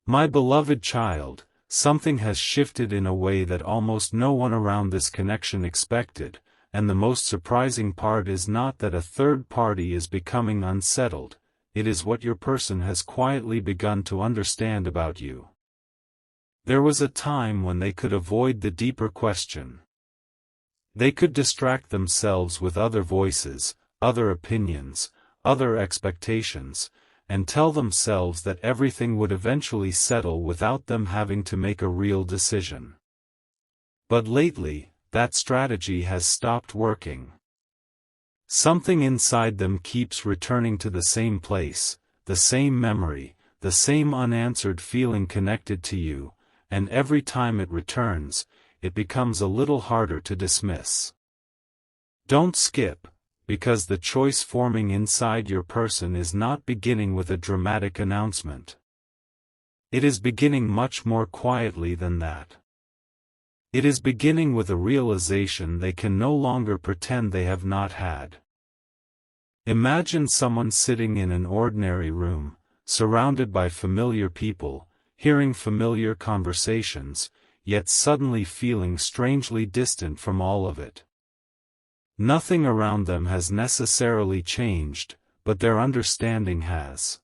My beloved child, something has shifted in a way that almost no one around this connection expected, and the most surprising part is not that a third party is becoming unsettled, it is what your person has quietly begun to understand about you. There was a time when they could avoid the deeper question. They could distract themselves with other voices, other opinions, other expectations, and tell themselves that everything would eventually settle without them having to make a real decision. But lately, that strategy has stopped working. Something inside them keeps returning to the same place, the same memory, the same unanswered feeling connected to you, and every time it returns, it becomes a little harder to dismiss. Don't skip, because the choice forming inside your person is not beginning with a dramatic announcement. It is beginning much more quietly than that. It is beginning with a realization they can no longer pretend they have not had. Imagine someone sitting in an ordinary room, surrounded by familiar people, hearing familiar conversations, yet suddenly feeling strangely distant from all of it. Nothing around them has necessarily changed, but their understanding has.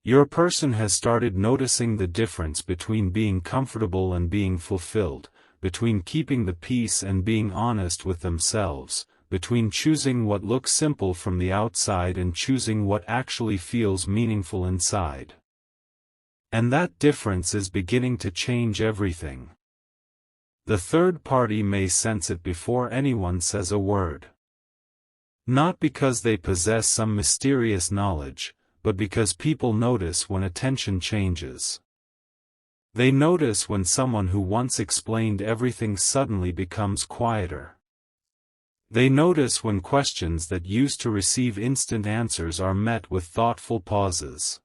Your person has started noticing the difference between being comfortable and being fulfilled, between keeping the peace and being honest with themselves, between choosing what looks simple from the outside and choosing what actually feels meaningful inside. And that difference is beginning to change everything. The third party may sense it before anyone says a word. Not because they possess some mysterious knowledge, but because people notice when attention changes. They notice when someone who once explained everything suddenly becomes quieter. They notice when questions that used to receive instant answers are met with thoughtful pauses.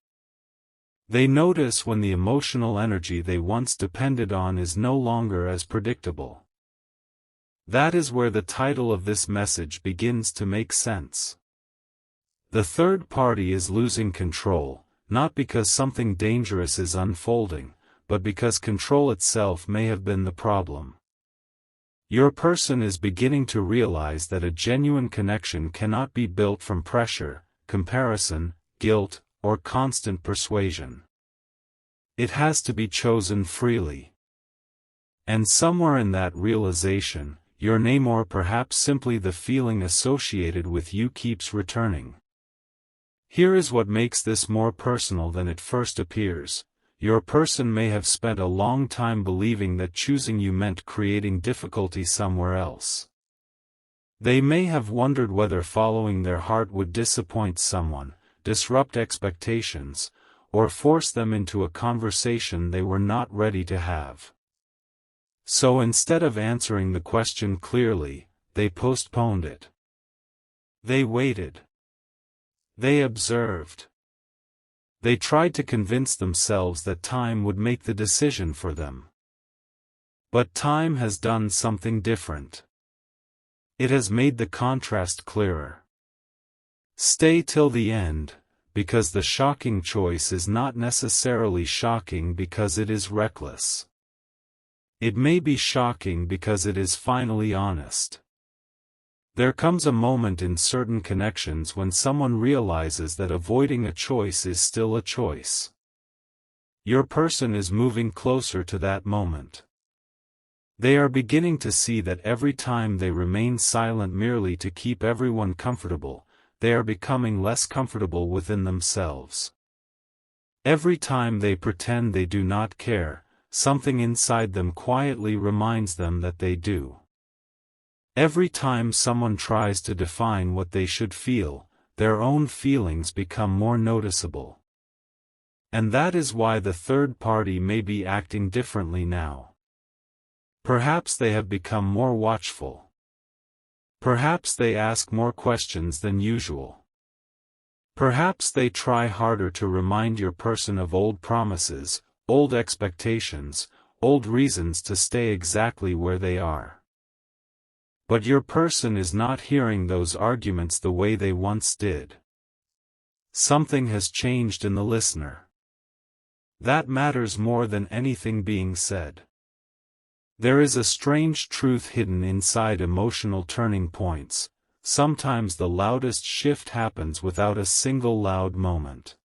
They notice when the emotional energy they once depended on is no longer as predictable. That is where the title of this message begins to make sense. The third party is losing control, not because something dangerous is unfolding, but because control itself may have been the problem. Your person is beginning to realize that a genuine connection cannot be built from pressure, comparison, guilt, or constant persuasion. It has to be chosen freely. And somewhere in that realization, your name or perhaps simply the feeling associated with you keeps returning. Here is what makes this more personal than it first appears. Your person may have spent a long time believing that choosing you meant creating difficulty somewhere else. They may have wondered whether following their heart would disappoint someone, disrupt expectations, or force them into a conversation they were not ready to have. So instead of answering the question clearly, they postponed it. They waited. They observed. They tried to convince themselves that time would make the decision for them. But time has done something different. It has made the contrast clearer. Stay till the end, because the shocking choice is not necessarily shocking because it is reckless. It may be shocking because it is finally honest. There comes a moment in certain connections when someone realizes that avoiding a choice is still a choice. Your person is moving closer to that moment. They are beginning to see that every time they remain silent merely to keep everyone comfortable, they are becoming less comfortable within themselves. Every time they pretend they do not care, something inside them quietly reminds them that they do. Every time someone tries to define what they should feel, their own feelings become more noticeable. And that is why the third party may be acting differently now. Perhaps they have become more watchful. Perhaps they ask more questions than usual. Perhaps they try harder to remind your person of old promises, old expectations, old reasons to stay exactly where they are. But your person is not hearing those arguments the way they once did. Something has changed in the listener. That matters more than anything being said. There is a strange truth hidden inside emotional turning points. Sometimes the loudest shift happens without a single loud moment.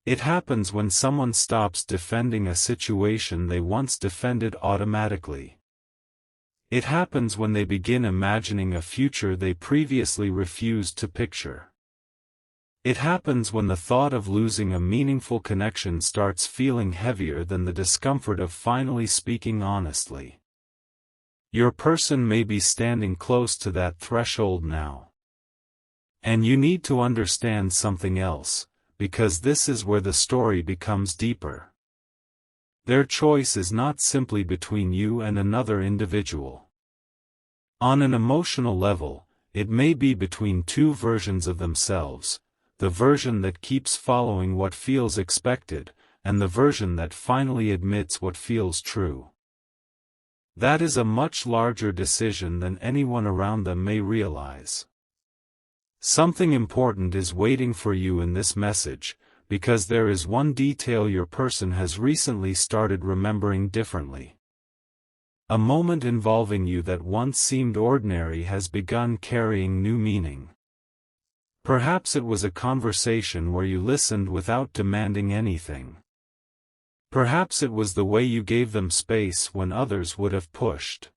It happens when someone stops defending a situation they once defended automatically. It happens when they begin imagining a future they previously refused to picture. It happens when the thought of losing a meaningful connection starts feeling heavier than the discomfort of finally speaking honestly. Your person may be standing close to that threshold now. And you need to understand something else, because this is where the story becomes deeper. Their choice is not simply between you and another individual. On an emotional level, it may be between two versions of themselves, the version that keeps following what feels expected, and the version that finally admits what feels true. That is a much larger decision than anyone around them may realize. Something important is waiting for you in this message, because there is one detail your person has recently started remembering differently. A moment involving you that once seemed ordinary has begun carrying new meaning. Perhaps it was a conversation where you listened without demanding anything. Perhaps it was the way you gave them space when others would have pushed.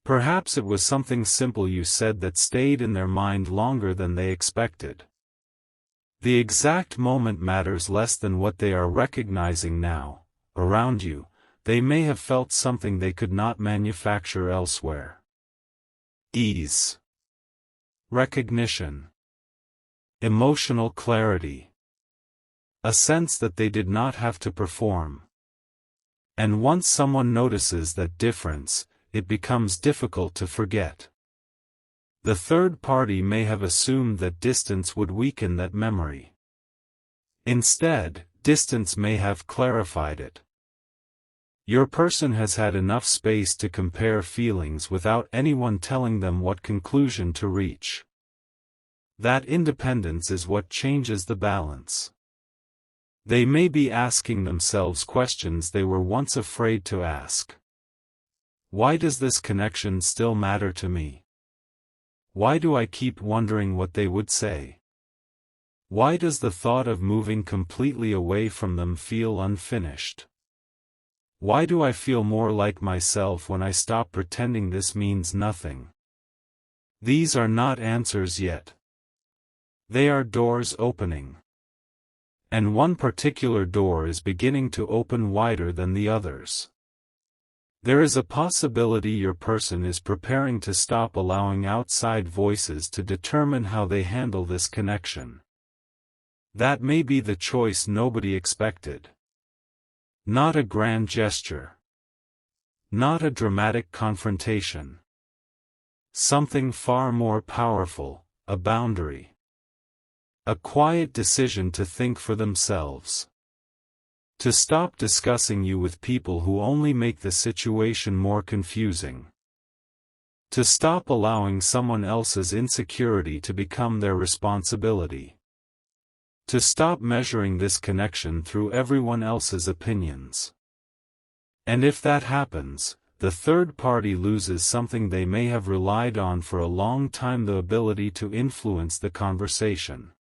Perhaps it was something simple you said that stayed in their mind longer than they expected. The exact moment matters less than what they are recognizing now. Around you, they may have felt something they could not manufacture elsewhere. Ease. Recognition. Emotional clarity. A sense that they did not have to perform. And once someone notices that difference, it becomes difficult to forget. The third party may have assumed that distance would weaken that memory. Instead, distance may have clarified it. Your person has had enough space to compare feelings without anyone telling them what conclusion to reach. That independence is what changes the balance. They may be asking themselves questions they were once afraid to ask. Why does this connection still matter to me? Why do I keep wondering what they would say? Why does the thought of moving completely away from them feel unfinished? Why do I feel more like myself when I stop pretending this means nothing? These are not answers yet. They are doors opening. And one particular door is beginning to open wider than the others. There is a possibility your person is preparing to stop allowing outside voices to determine how they handle this connection. That may be the choice nobody expected. Not a grand gesture. Not a dramatic confrontation. Something far more powerful, a boundary. A quiet decision to think for themselves. To stop discussing you with people who only make the situation more confusing. To stop allowing someone else's insecurity to become their responsibility. To stop measuring this connection through everyone else's opinions. And if that happens, the third party loses something they may have relied on for a long time: the ability to influence the conversation.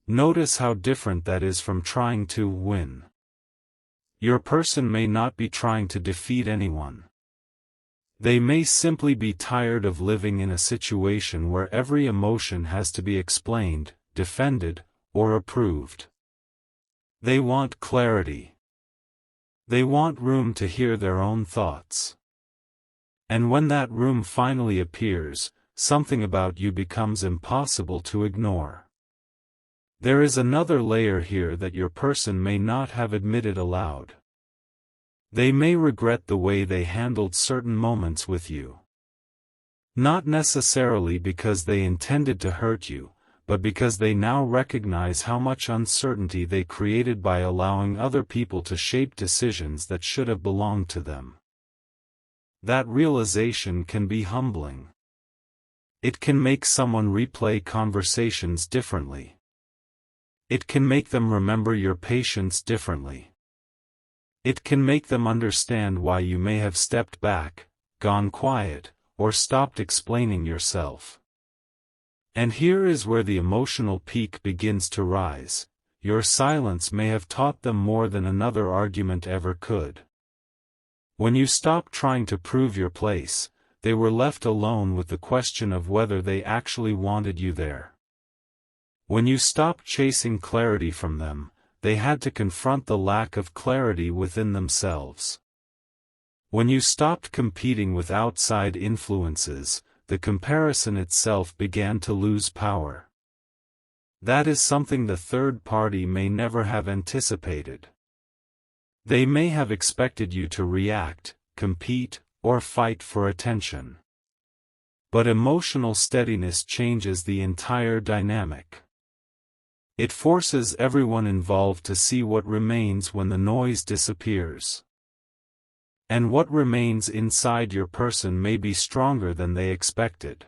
Notice how different that is from trying to win. Your person may not be trying to defeat anyone. They may simply be tired of living in a situation where every emotion has to be explained, defended, or approved. They want clarity. They want room to hear their own thoughts. And when that room finally appears, something about you becomes impossible to ignore. There is another layer here that your person may not have admitted aloud. They may regret the way they handled certain moments with you. Not necessarily because they intended to hurt you, but because they now recognize how much uncertainty they created by allowing other people to shape decisions that should have belonged to them. That realization can be humbling. It can make someone replay conversations differently. It can make them remember your patience differently. It can make them understand why you may have stepped back, gone quiet, or stopped explaining yourself. And here is where the emotional peak begins to rise. Your silence may have taught them more than another argument ever could. When you stopped trying to prove your place, they were left alone with the question of whether they actually wanted you there. When you stopped chasing clarity from them, they had to confront the lack of clarity within themselves. When you stopped competing with outside influences, the comparison itself began to lose power. That is something the third party may never have anticipated. They may have expected you to react, compete, or fight for attention. But emotional steadiness changes the entire dynamic. It forces everyone involved to see what remains when the noise disappears. And what remains inside your person may be stronger than they expected.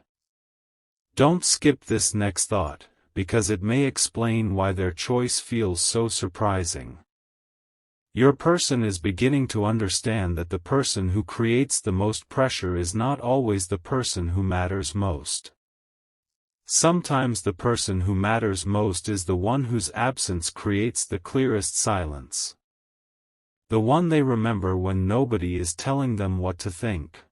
Don't skip this next thought, because it may explain why their choice feels so surprising. Your person is beginning to understand that the person who creates the most pressure is not always the person who matters most. Sometimes the person who matters most is the one whose absence creates the clearest silence. The one they remember when nobody is telling them what to think.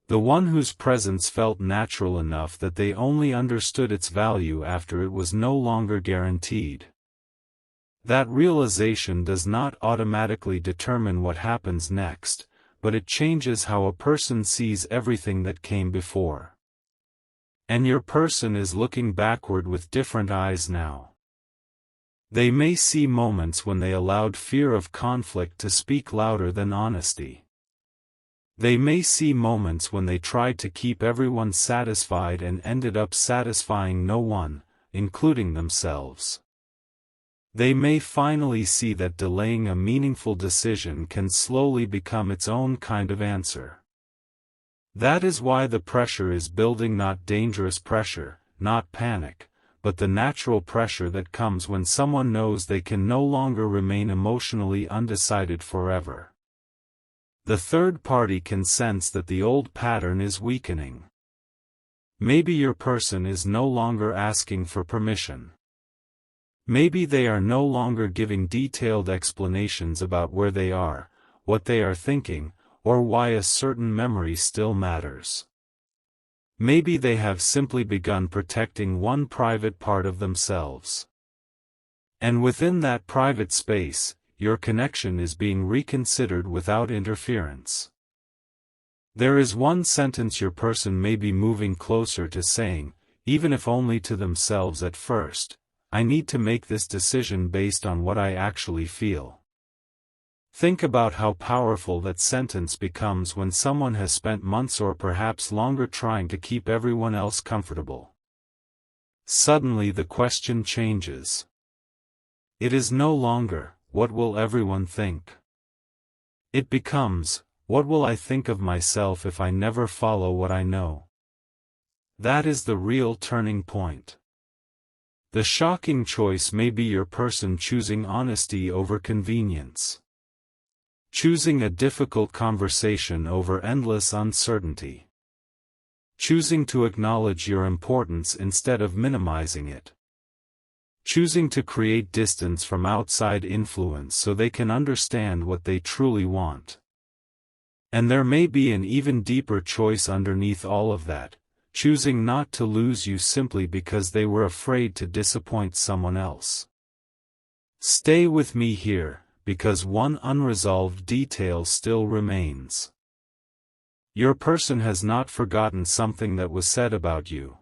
The one whose presence felt natural enough that they only understood its value after it was no longer guaranteed. That realization does not automatically determine what happens next, but it changes how a person sees everything that came before. And your person is looking backward with different eyes now. They may see moments when they allowed fear of conflict to speak louder than honesty. They may see moments when they tried to keep everyone satisfied and ended up satisfying no one, including themselves. They may finally see that delaying a meaningful decision can slowly become its own kind of answer. That is why the pressure is building, not dangerous pressure, not panic, but the natural pressure that comes when someone knows they can no longer remain emotionally undecided forever. The third party can sense that the old pattern is weakening. Maybe your person is no longer asking for permission. Maybe they are no longer giving detailed explanations about where they are, what they are thinking, or why a certain memory still matters. Maybe they have simply begun protecting one private part of themselves. And within that private space, your connection is being reconsidered without interference. There is one sentence your person may be moving closer to saying, even if only to themselves at first: I need to make this decision based on what I actually feel. Think about how powerful that sentence becomes when someone has spent months or perhaps longer trying to keep everyone else comfortable. Suddenly the question changes. It is no longer, what will everyone think? It becomes, what will I think of myself if I never follow what I know? That is the real turning point. The shocking choice may be your person choosing honesty over convenience. Choosing a difficult conversation over endless uncertainty. Choosing to acknowledge your importance instead of minimizing it. Choosing to create distance from outside influence so they can understand what they truly want. And there may be an even deeper choice underneath all of that, choosing not to lose you simply because they were afraid to disappoint someone else. Stay with me here, because one unresolved detail still remains. Your person has not forgotten something that was said about you.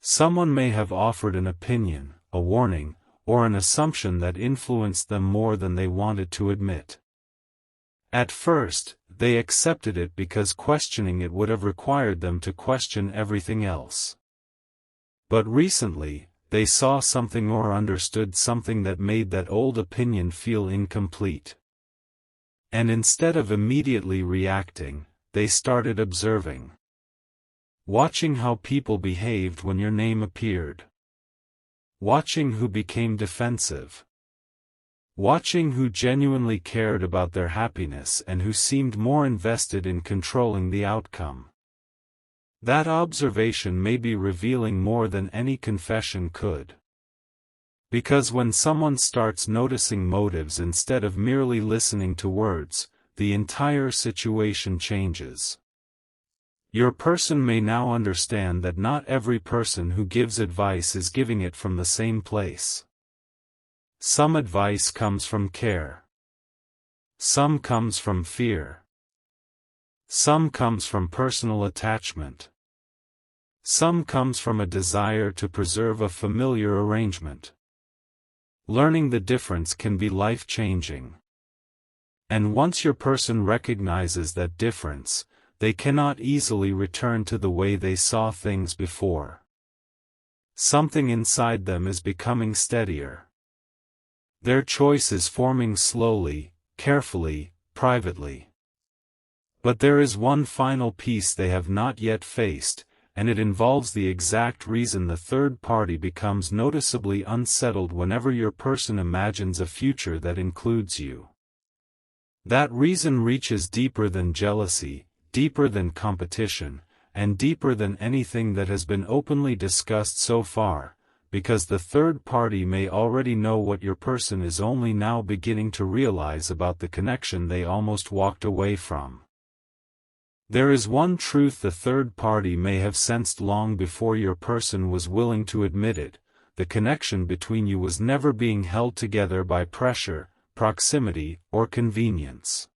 Someone may have offered an opinion, a warning, or an assumption that influenced them more than they wanted to admit. At first, they accepted it because questioning it would have required them to question everything else. But recently, they saw something or understood something that made that old opinion feel incomplete. And instead of immediately reacting, they started observing. Watching how people behaved when your name appeared. Watching who became defensive. Watching who genuinely cared about their happiness and who seemed more invested in controlling the outcome. That observation may be revealing more than any confession could. Because when someone starts noticing motives instead of merely listening to words, the entire situation changes. Your person may now understand that not every person who gives advice is giving it from the same place. Some advice comes from care. Some comes from fear. Some comes from personal attachment. Some comes from a desire to preserve a familiar arrangement. Learning the difference can be life-changing. And once your person recognizes that difference, they cannot easily return to the way they saw things before. Something inside them is becoming steadier. Their choice is forming slowly, carefully, privately. But there is one final piece they have not yet faced, and it involves the exact reason the third party becomes noticeably unsettled whenever your person imagines a future that includes you. That reason reaches deeper than jealousy, deeper than competition, and deeper than anything that has been openly discussed so far, because the third party may already know what your person is only now beginning to realize about the connection they almost walked away from. There is one truth the third party may have sensed long before your person was willing to admit it: the connection between you was never being held together by pressure, proximity, or convenience.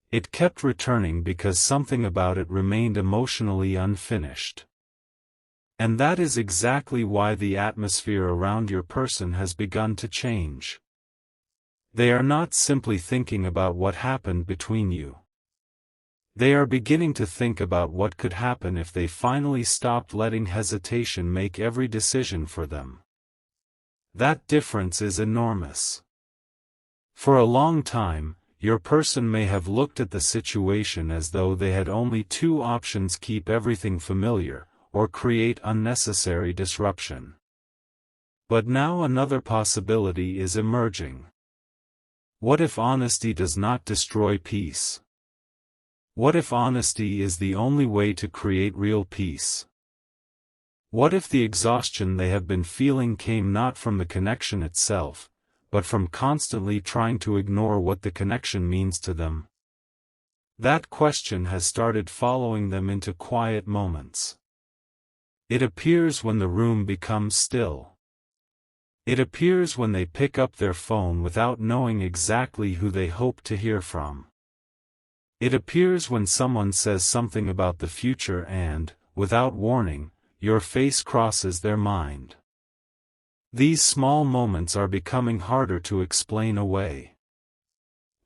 It kept returning because something about it remained emotionally unfinished. And that is exactly why the atmosphere around your person has begun to change. They are not simply thinking about what happened between you. They are beginning to think about what could happen if they finally stopped letting hesitation make every decision for them. That difference is enormous. For a long time, your person may have looked at the situation as though they had only two options: keep everything familiar, or create unnecessary disruption. But now another possibility is emerging. What if honesty does not destroy peace? What if honesty is the only way to create real peace? What if the exhaustion they have been feeling came not from the connection itself, but from constantly trying to ignore what the connection means to them? That question has started following them into quiet moments. It appears when the room becomes still. It appears when they pick up their phone without knowing exactly who they hope to hear from. It appears when someone says something about the future and, without warning, your face crosses their mind. These small moments are becoming harder to explain away.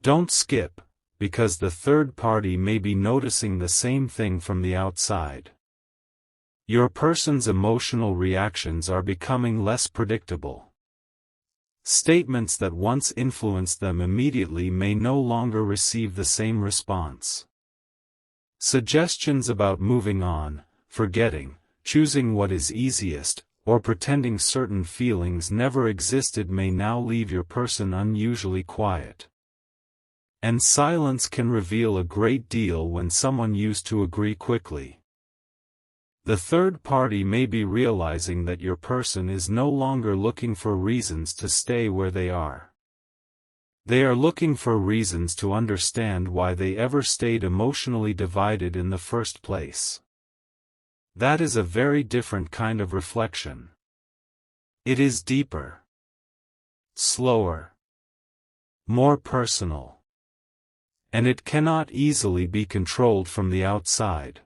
Don't skip, because the third party may be noticing the same thing from the outside. Your person's emotional reactions are becoming less predictable. Statements that once influenced them immediately may no longer receive the same response. Suggestions about moving on, forgetting, choosing what is easiest, or pretending certain feelings never existed may now leave your person unusually quiet. And silence can reveal a great deal when someone used to agree quickly. The third party may be realizing that your person is no longer looking for reasons to stay where they are. They are looking for reasons to understand why they ever stayed emotionally divided in the first place. That is a very different kind of reflection. It is deeper, slower, more personal. And it cannot easily be controlled from the outside.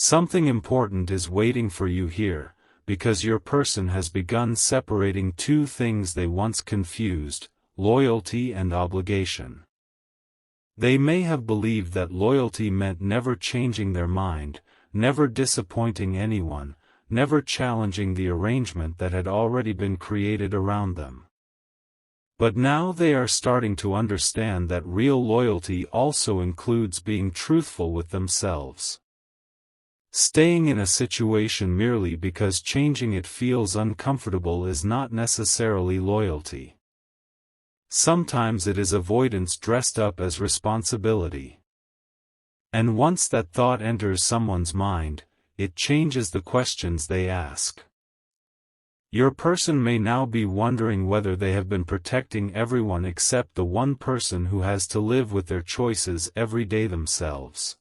Something important is waiting for you here, because your person has begun separating two things they once confused: loyalty and obligation. They may have believed that loyalty meant never changing their mind, never disappointing anyone, never challenging the arrangement that had already been created around them. But now they are starting to understand that real loyalty also includes being truthful with themselves. Staying in a situation merely because changing it feels uncomfortable is not necessarily loyalty. Sometimes it is avoidance dressed up as responsibility. And once that thought enters someone's mind, it changes the questions they ask. Your person may now be wondering whether they have been protecting everyone except the one person who has to live with their choices every day themselves.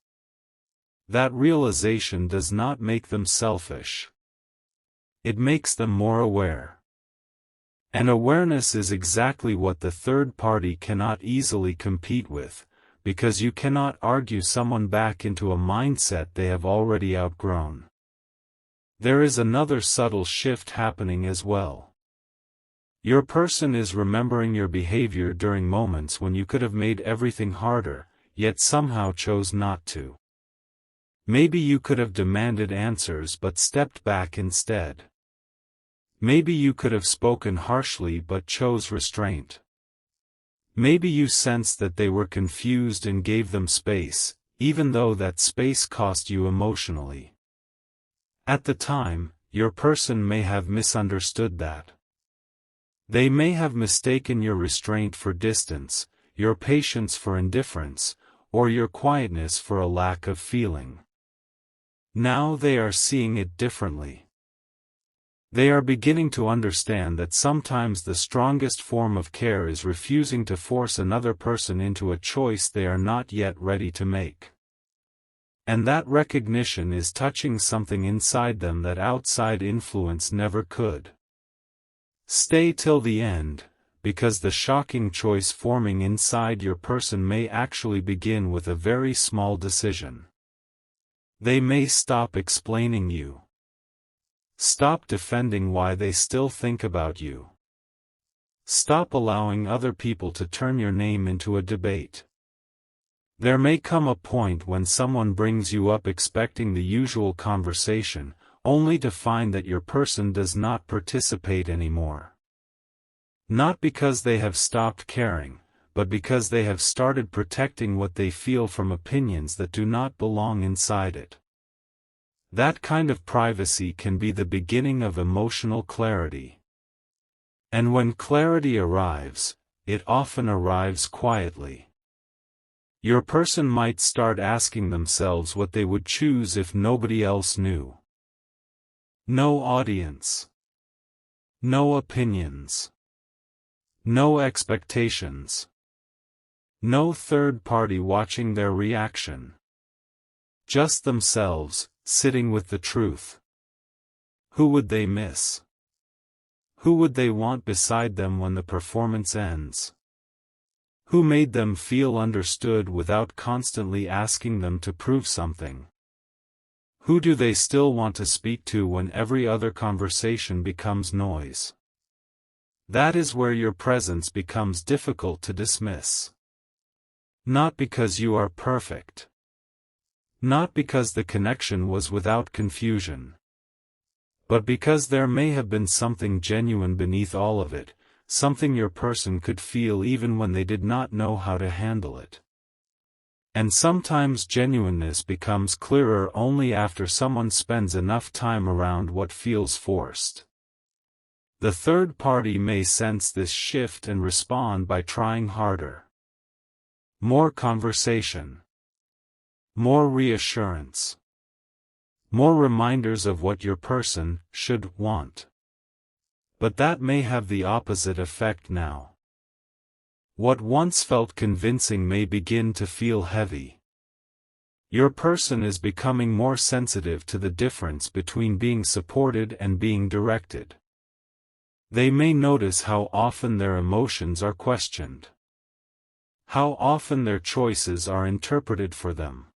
That realization does not make them selfish. It makes them more aware. And awareness is exactly what the third party cannot easily compete with, because you cannot argue someone back into a mindset they have already outgrown. There is another subtle shift happening as well. Your person is remembering your behavior during moments when you could have made everything harder, yet somehow chose not to. Maybe you could have demanded answers but stepped back instead. Maybe you could have spoken harshly but chose restraint. Maybe you sensed that they were confused and gave them space, even though that space cost you emotionally. At the time, your person may have misunderstood that. They may have mistaken your restraint for distance, your patience for indifference, or your quietness for a lack of feeling. Now they are seeing it differently. They are beginning to understand that sometimes the strongest form of care is refusing to force another person into a choice they are not yet ready to make. And that recognition is touching something inside them that outside influence never could. Stay till the end, because the shocking choice forming inside your person may actually begin with a very small decision. They may stop explaining you. Stop defending why they still think about you. Stop allowing other people to turn your name into a debate. There may come a point when someone brings you up expecting the usual conversation, only to find that your person does not participate anymore. Not because they have stopped caring, but because they have started protecting what they feel from opinions that do not belong inside it. That kind of privacy can be the beginning of emotional clarity. And when clarity arrives, it often arrives quietly. Your person might start asking themselves what they would choose if nobody else knew. No audience. No opinions. No expectations. No third party watching their reaction. Just themselves, sitting with the truth. Who would they miss? Who would they want beside them when the performance ends? Who made them feel understood without constantly asking them to prove something? Who do they still want to speak to when every other conversation becomes noise? That is where your presence becomes difficult to dismiss. Not because you are perfect. Not because the connection was without confusion. But because there may have been something genuine beneath all of it, something your person could feel even when they did not know how to handle it. And sometimes genuineness becomes clearer only after someone spends enough time around what feels forced. The third party may sense this shift and respond by trying harder. More conversation. More reassurance. More reminders of what your person should want. But that may have the opposite effect now. What once felt convincing may begin to feel heavy. Your person is becoming more sensitive to the difference between being supported and being directed. They may notice how often their emotions are questioned. How often their choices are interpreted for them.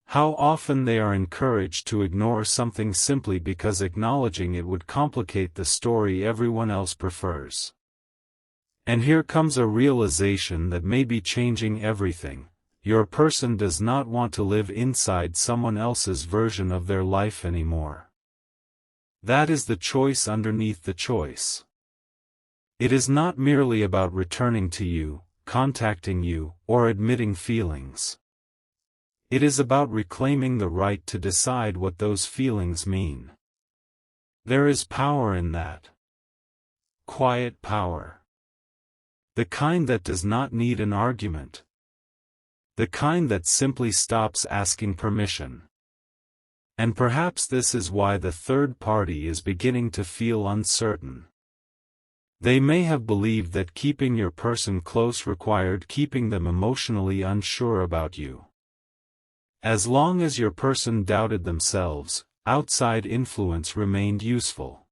How often they are encouraged to ignore something simply because acknowledging it would complicate the story everyone else prefers. And here comes a realization that may be changing everything. Your person does not want to live inside someone else's version of their life anymore. That is the choice underneath the choice. It is not merely about returning to you, contacting you, or admitting feelings. It is about reclaiming the right to decide what those feelings mean. There is power in that. Quiet power. The kind that does not need an argument. The kind that simply stops asking permission. And perhaps this is why the third party is beginning to feel uncertain. They may have believed that keeping your person close required keeping them emotionally unsure about you. As long as your person doubted themselves, outside influence remained useful.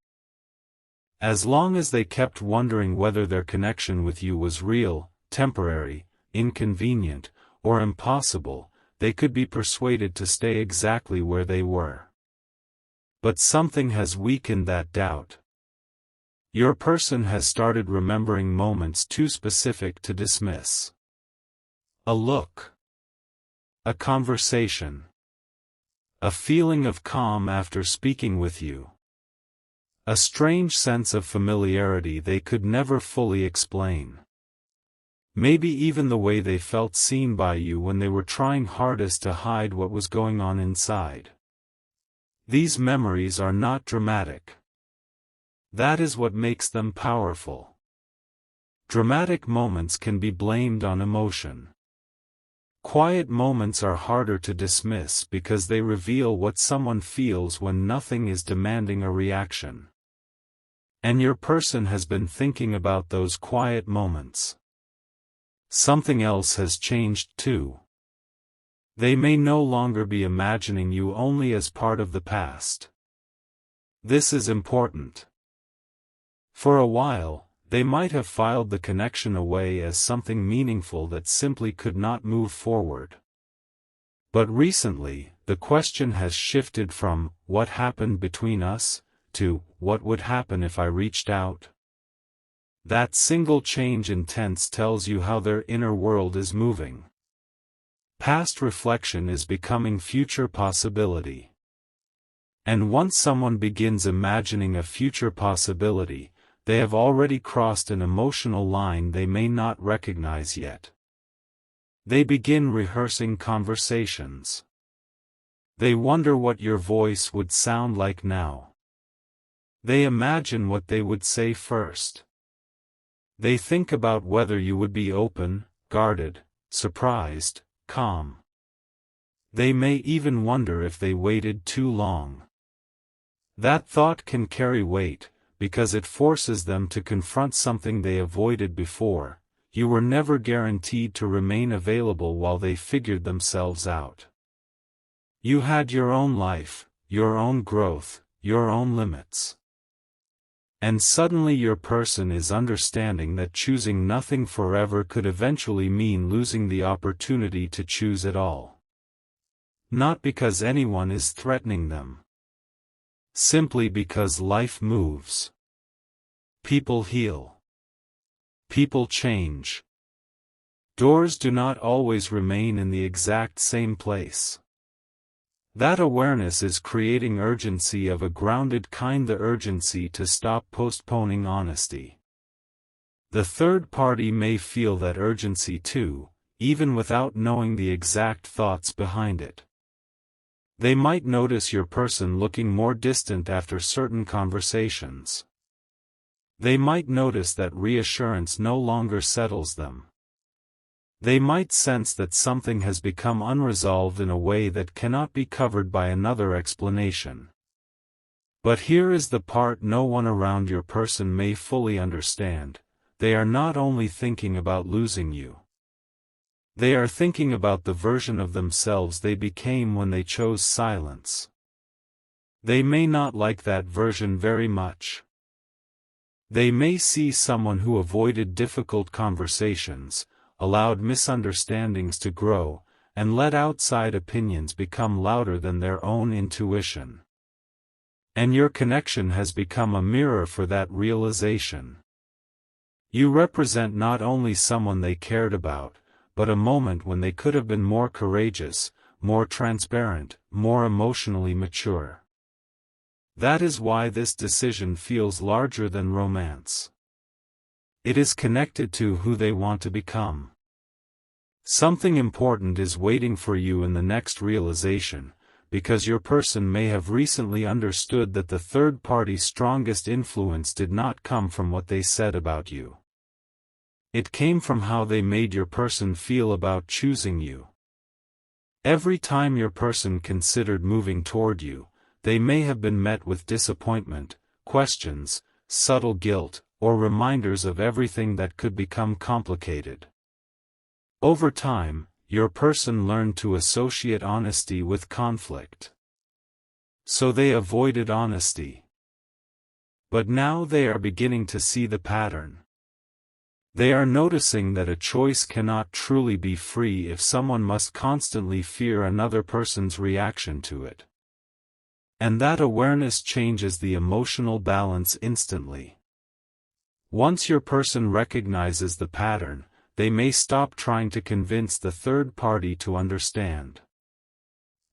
As long as they kept wondering whether their connection with you was real, temporary, inconvenient, or impossible, they could be persuaded to stay exactly where they were. But something has weakened that doubt. Your person has started remembering moments too specific to dismiss. A look. A conversation. A feeling of calm after speaking with you. A strange sense of familiarity they could never fully explain. Maybe even the way they felt seen by you when they were trying hardest to hide what was going on inside. These memories are not dramatic. That is what makes them powerful. Dramatic moments can be blamed on emotion. Quiet moments are harder to dismiss because they reveal what someone feels when nothing is demanding a reaction. And your person has been thinking about those quiet moments. Something else has changed too. They may no longer be imagining you only as part of the past. This is important. For a while, they might have filed the connection away as something meaningful that simply could not move forward. But recently, the question has shifted from, "What happened between us?" to, "What would happen if I reached out?" That single change in tense tells you how their inner world is moving. Past reflection is becoming future possibility. And once someone begins imagining a future possibility, they have already crossed an emotional line they may not recognize yet. They begin rehearsing conversations. They wonder what your voice would sound like now. They imagine what they would say first. They think about whether you would be open, guarded, surprised, calm. They may even wonder if they waited too long. That thought can carry weight, because it forces them to confront something they avoided before. You were never guaranteed to remain available while they figured themselves out. You had your own life, your own growth, your own limits. And suddenly your person is understanding that choosing nothing forever could eventually mean losing the opportunity to choose at all. Not because anyone is threatening them. Simply because life moves. People heal. People change. Doors do not always remain in the exact same place. That awareness is creating urgency of a grounded kind, the urgency to stop postponing honesty. The third party may feel that urgency too, even without knowing the exact thoughts behind it. They might notice your person looking more distant after certain conversations. They might notice that reassurance no longer settles them. They might sense that something has become unresolved in a way that cannot be covered by another explanation. But here is the part no one around your person may fully understand: they are not only thinking about losing you. They are thinking about the version of themselves they became when they chose silence. They may not like that version very much. They may see someone who avoided difficult conversations, allowed misunderstandings to grow, and let outside opinions become louder than their own intuition. And your connection has become a mirror for that realization. You represent not only someone they cared about, but a moment when they could have been more courageous, more transparent, more emotionally mature. That is why this decision feels larger than romance. It is connected to who they want to become. Something important is waiting for you in the next realization, because your person may have recently understood that the third party's strongest influence did not come from what they said about you. It came from how they made your person feel about choosing you. Every time your person considered moving toward you, they may have been met with disappointment, questions, subtle guilt, or reminders of everything that could become complicated. Over time, your person learned to associate honesty with conflict. So they avoided honesty. But now they are beginning to see the pattern. They are noticing that a choice cannot truly be free if someone must constantly fear another person's reaction to it. And that awareness changes the emotional balance instantly. Once your person recognizes the pattern, they may stop trying to convince the third party to understand.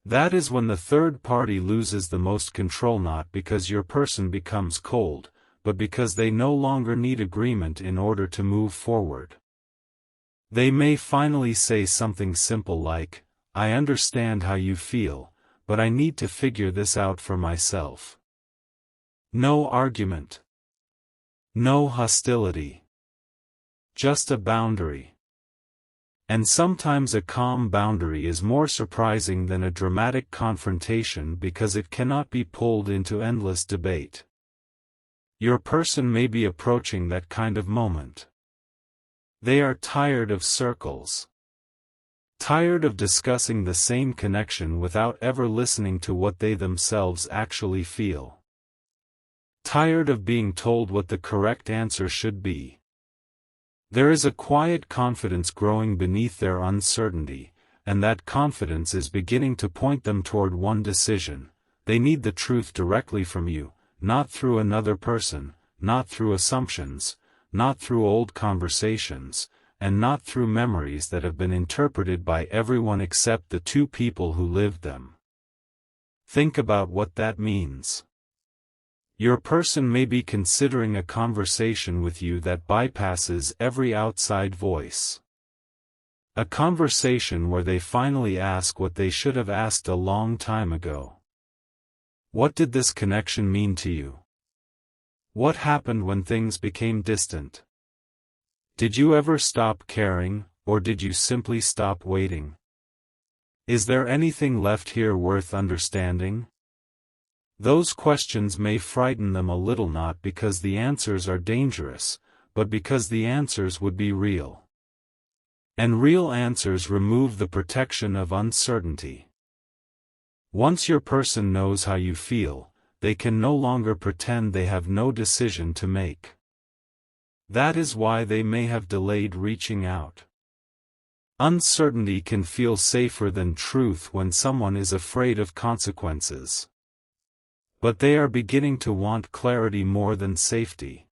That is when the third party loses the most control, not because your person becomes cold, but because they no longer need agreement in order to move forward. They may finally say something simple like, "I understand how you feel, but I need to figure this out for myself." No argument. No hostility. Just a boundary. And sometimes a calm boundary is more surprising than a dramatic confrontation because it cannot be pulled into endless debate. Your person may be approaching that kind of moment. They are tired of circles. Tired of discussing the same connection without ever listening to what they themselves actually feel. Tired of being told what the correct answer should be. There is a quiet confidence growing beneath their uncertainty, and that confidence is beginning to point them toward one decision: they need the truth directly from you, not through another person, not through assumptions, not through old conversations, and not through memories that have been interpreted by everyone except the two people who lived them. Think about what that means. Your person may be considering a conversation with you that bypasses every outside voice. A conversation where they finally ask what they should have asked a long time ago. What did this connection mean to you? What happened when things became distant? Did you ever stop caring, or did you simply stop waiting? Is there anything left here worth understanding? Those questions may frighten them a little, not because the answers are dangerous, but because the answers would be real. And real answers remove the protection of uncertainty. Once your person knows how you feel, they can no longer pretend they have no decision to make. That is why they may have delayed reaching out. Uncertainty can feel safer than truth when someone is afraid of consequences. But they are beginning to want clarity more than safety.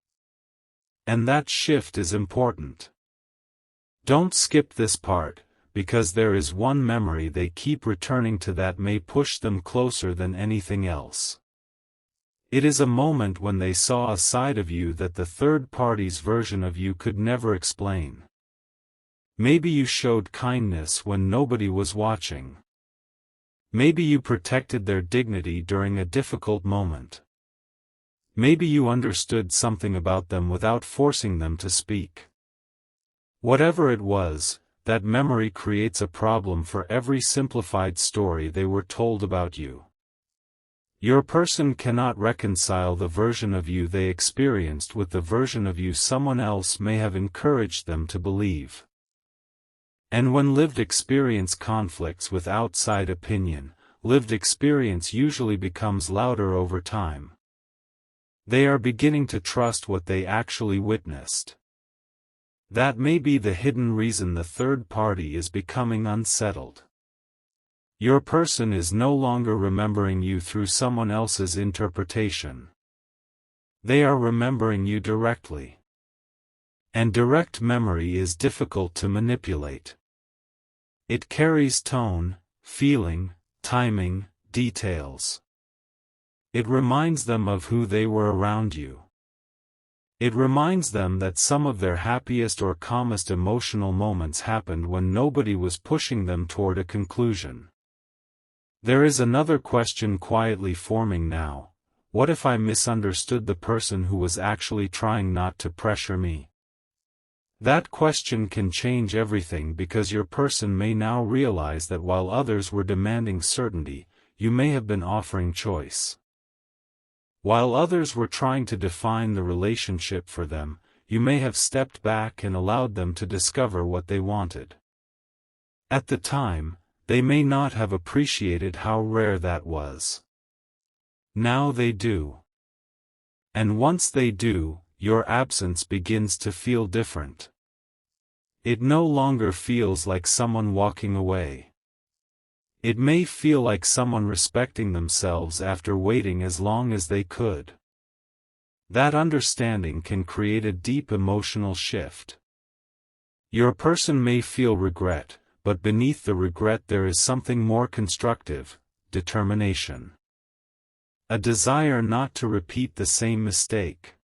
And that shift is important. Don't skip this part, because there is one memory they keep returning to that may push them closer than anything else. It is a moment when they saw a side of you that the third party's version of you could never explain. Maybe you showed kindness when nobody was watching. Maybe you protected their dignity during a difficult moment. Maybe you understood something about them without forcing them to speak. Whatever it was, that memory creates a problem for every simplified story they were told about you. Your person cannot reconcile the version of you they experienced with the version of you someone else may have encouraged them to believe. And when lived experience conflicts with outside opinion, lived experience usually becomes louder over time. They are beginning to trust what they actually witnessed. That may be the hidden reason the third party is becoming unsettled. Your person is no longer remembering you through someone else's interpretation. They are remembering you directly. And direct memory is difficult to manipulate. It carries tone, feeling, timing, details. It reminds them of who they were around you. It reminds them that some of their happiest or calmest emotional moments happened when nobody was pushing them toward a conclusion. There is another question quietly forming now: what if I misunderstood the person who was actually trying not to pressure me? That question can change everything, because your person may now realize that while others were demanding certainty, you may have been offering choice. While others were trying to define the relationship for them, you may have stepped back and allowed them to discover what they wanted. At the time, they may not have appreciated how rare that was. Now they do. And once they do, your absence begins to feel different. It no longer feels like someone walking away. It may feel like someone respecting themselves after waiting as long as they could. That understanding can create a deep emotional shift. Your person may feel regret, but beneath the regret there is something more constructive: determination. A desire not to repeat the same mistake.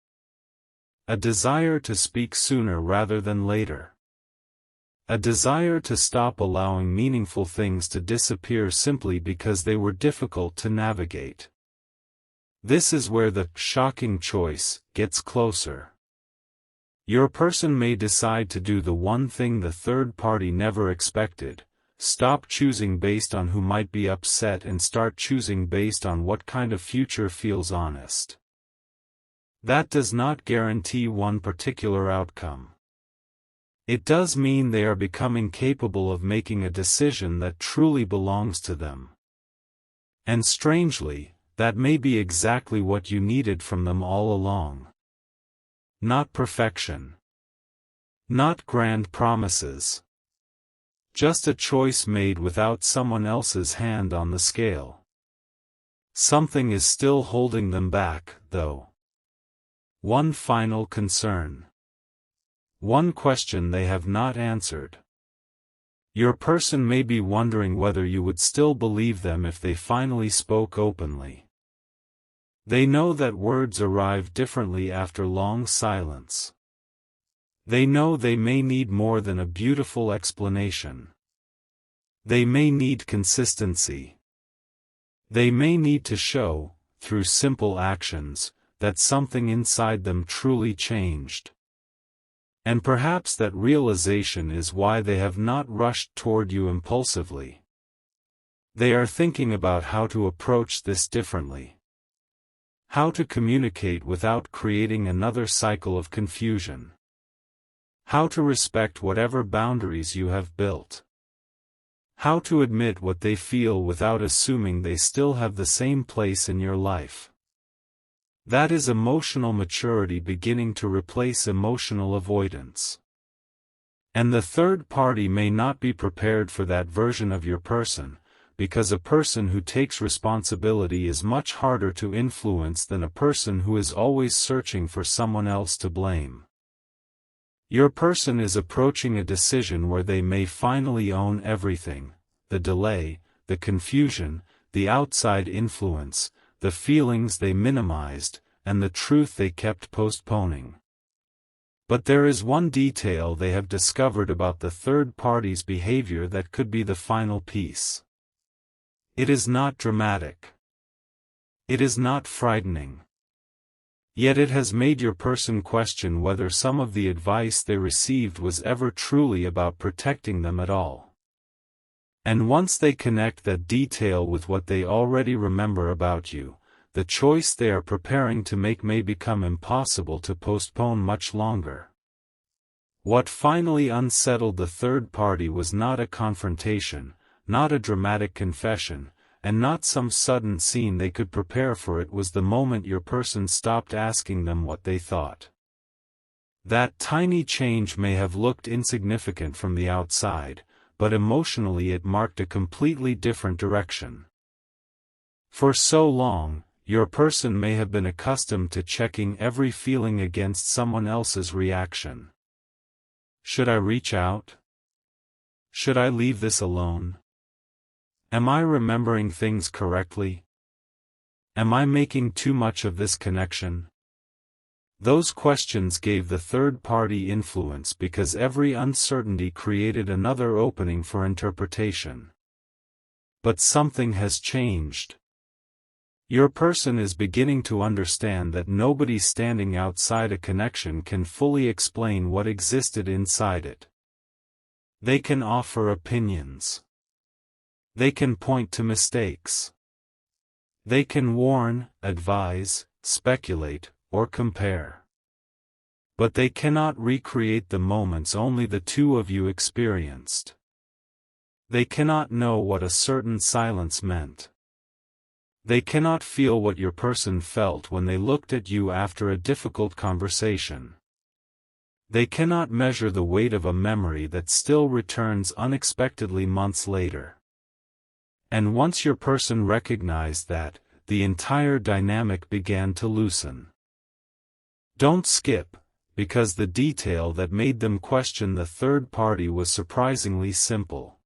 A desire to speak sooner rather than later. A desire to stop allowing meaningful things to disappear simply because they were difficult to navigate. This is where the shocking choice gets closer. Your person may decide to do the one thing the third party never expected: stop choosing based on who might be upset and start choosing based on what kind of future feels honest. That does not guarantee one particular outcome. It does mean they are becoming capable of making a decision that truly belongs to them. And strangely, that may be exactly what you needed from them all along. Not perfection. Not grand promises. Just a choice made without someone else's hand on the scale. Something is still holding them back, though. One final concern. One question they have not answered. Your person may be wondering whether you would still believe them if they finally spoke openly. They know that words arrive differently after long silence. They know they may need more than a beautiful explanation. They may need consistency. They may need to show, through simple actions, that something inside them truly changed. And perhaps that realization is why they have not rushed toward you impulsively. They are thinking about how to approach this differently. How to communicate without creating another cycle of confusion. How to respect whatever boundaries you have built. How to admit what they feel without assuming they still have the same place in your life. That is emotional maturity beginning to replace emotional avoidance. And the third party may not be prepared for that version of your person, because a person who takes responsibility is much harder to influence than a person who is always searching for someone else to blame. Your person is approaching a decision where they may finally own everything: the delay, the confusion, the outside influence, the feelings they minimized, and the truth they kept postponing. But there is one detail they have discovered about the third party's behavior that could be the final piece. It is not dramatic. It is not frightening. Yet it has made your person question whether some of the advice they received was ever truly about protecting them at all. And once they connect that detail with what they already remember about you, the choice they are preparing to make may become impossible to postpone much longer. What finally unsettled the third party was not a confrontation, not a dramatic confession, and not some sudden scene they could prepare for. It was the moment your person stopped asking them what they thought. That tiny change may have looked insignificant from the outside, but emotionally it marked a completely different direction. For so long, your person may have been accustomed to checking every feeling against someone else's reaction. Should I reach out? Should I leave this alone? Am I remembering things correctly? Am I making too much of this connection? Those questions gave the third party influence because every uncertainty created another opening for interpretation. But something has changed. Your person is beginning to understand that nobody standing outside a connection can fully explain what existed inside it. They can offer opinions. They can point to mistakes. They can warn, advise, speculate, or compare. But they cannot recreate the moments only the two of you experienced. They cannot know what a certain silence meant. They cannot feel what your person felt when they looked at you after a difficult conversation. They cannot measure the weight of a memory that still returns unexpectedly months later. And once your person recognized that, the entire dynamic began to loosen. Don't skip, because the detail that made them question the third party was surprisingly simple.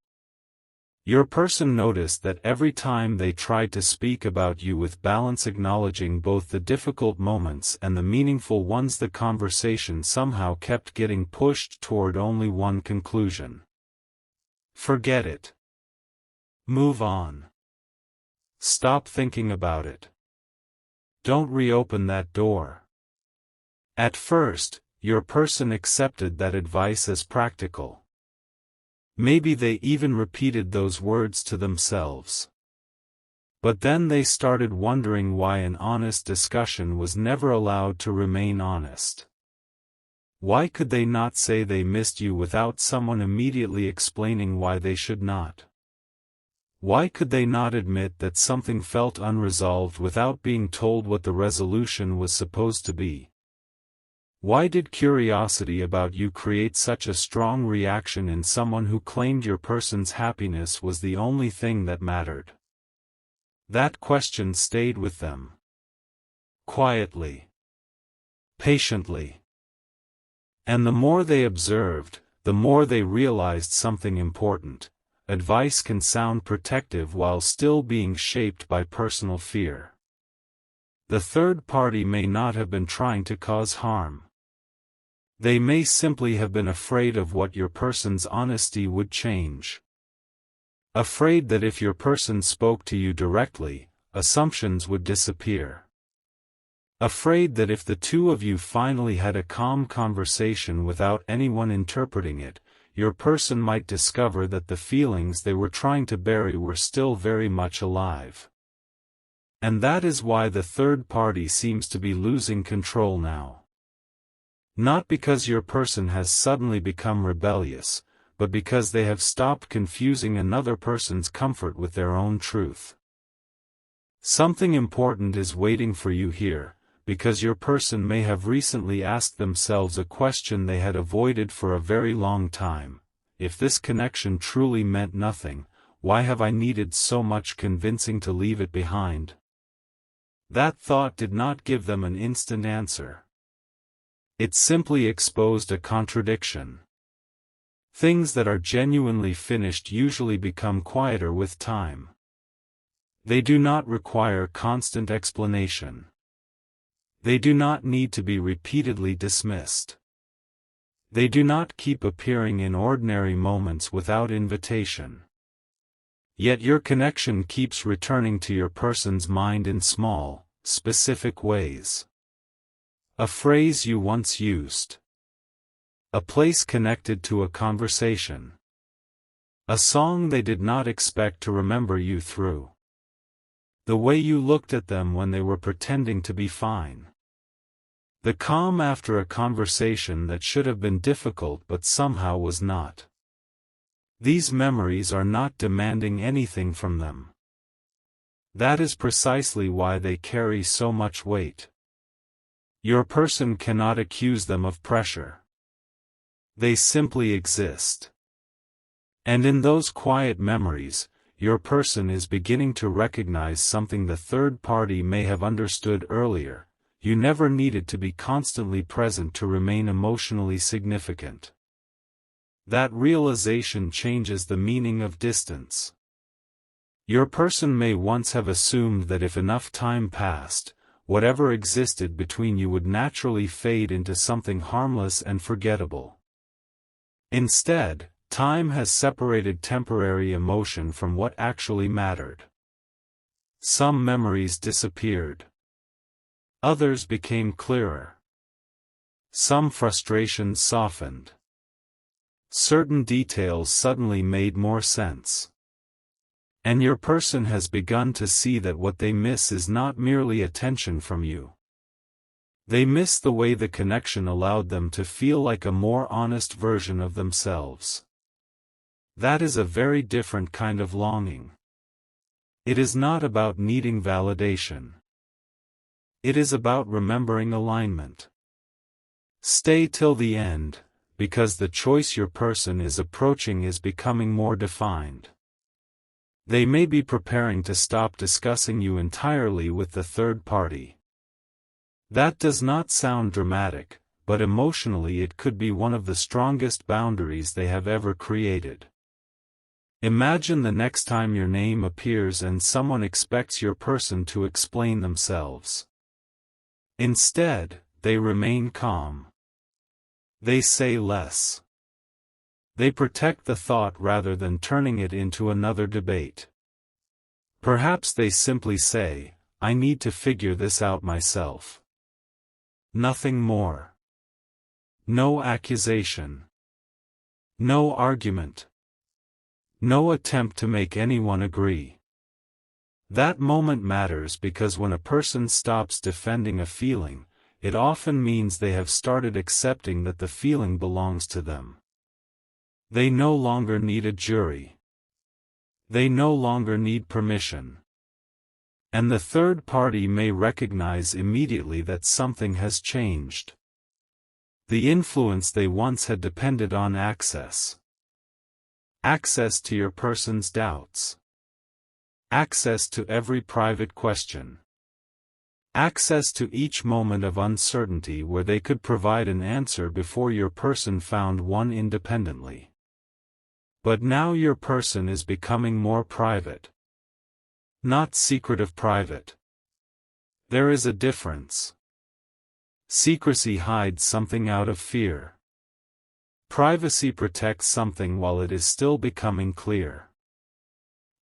Your person noticed that every time they tried to speak about you with balance, acknowledging both the difficult moments and the meaningful ones, the conversation somehow kept getting pushed toward only one conclusion. Forget it. Move on. Stop thinking about it. Don't reopen that door. At first, your person accepted that advice as practical. Maybe they even repeated those words to themselves. But then they started wondering why an honest discussion was never allowed to remain honest. Why could they not say they missed you without someone immediately explaining why they should not? Why could they not admit that something felt unresolved without being told what the resolution was supposed to be? Why did curiosity about you create such a strong reaction in someone who claimed your person's happiness was the only thing that mattered? That question stayed with them. Quietly. Patiently. And the more they observed, the more they realized something important. Advice can sound protective while still being shaped by personal fear. The third party may not have been trying to cause harm. They may simply have been afraid of what your person's honesty would change. Afraid that if your person spoke to you directly, assumptions would disappear. Afraid that if the two of you finally had a calm conversation without anyone interpreting it, your person might discover that the feelings they were trying to bury were still very much alive. And that is why the third party seems to be losing control now. Not because your person has suddenly become rebellious, but because they have stopped confusing another person's comfort with their own truth. Something important is waiting for you here, because your person may have recently asked themselves a question they had avoided for a very long time. If this connection truly meant nothing, why have I needed so much convincing to leave it behind? That thought did not give them an instant answer. It simply exposed a contradiction. Things that are genuinely finished usually become quieter with time. They do not require constant explanation. They do not need to be repeatedly dismissed. They do not keep appearing in ordinary moments without invitation. Yet your connection keeps returning to your person's mind in small, specific ways. A phrase you once used. A place connected to a conversation. A song they did not expect to remember you through. The way you looked at them when they were pretending to be fine. The calm after a conversation that should have been difficult but somehow was not. These memories are not demanding anything from them. That is precisely why they carry so much weight. Your person cannot accuse them of pressure. They simply exist. And in those quiet memories, your person is beginning to recognize something the third party may have understood earlier. You never needed to be constantly present to remain emotionally significant. That realization changes the meaning of distance. Your person may once have assumed that if enough time passed, whatever existed between you would naturally fade into something harmless and forgettable. Instead, time has separated temporary emotion from what actually mattered. Some memories disappeared. Others became clearer. Some frustrations softened. Certain details suddenly made more sense. And your person has begun to see that what they miss is not merely attention from you. They miss the way the connection allowed them to feel like a more honest version of themselves. That is a very different kind of longing. It is not about needing validation. It is about remembering alignment. Stay till the end, because the choice your person is approaching is becoming more defined. They may be preparing to stop discussing you entirely with the third party. That does not sound dramatic, but emotionally it could be one of the strongest boundaries they have ever created. Imagine the next time your name appears and someone expects your person to explain themselves. Instead, they remain calm. They say less. They protect the thought rather than turning it into another debate. Perhaps they simply say, "I need to figure this out myself." Nothing more. No accusation. No argument. No attempt to make anyone agree. That moment matters because when a person stops defending a feeling, it often means they have started accepting that the feeling belongs to them. They no longer need a jury. They no longer need permission. And the third party may recognize immediately that something has changed. The influence they once had depended on access. Access to your person's doubts. Access to every private question. Access to each moment of uncertainty where they could provide an answer before your person found one independently. But now your person is becoming more private. Not secretive private. There is a difference. Secrecy hides something out of fear. Privacy protects something while it is still becoming clear.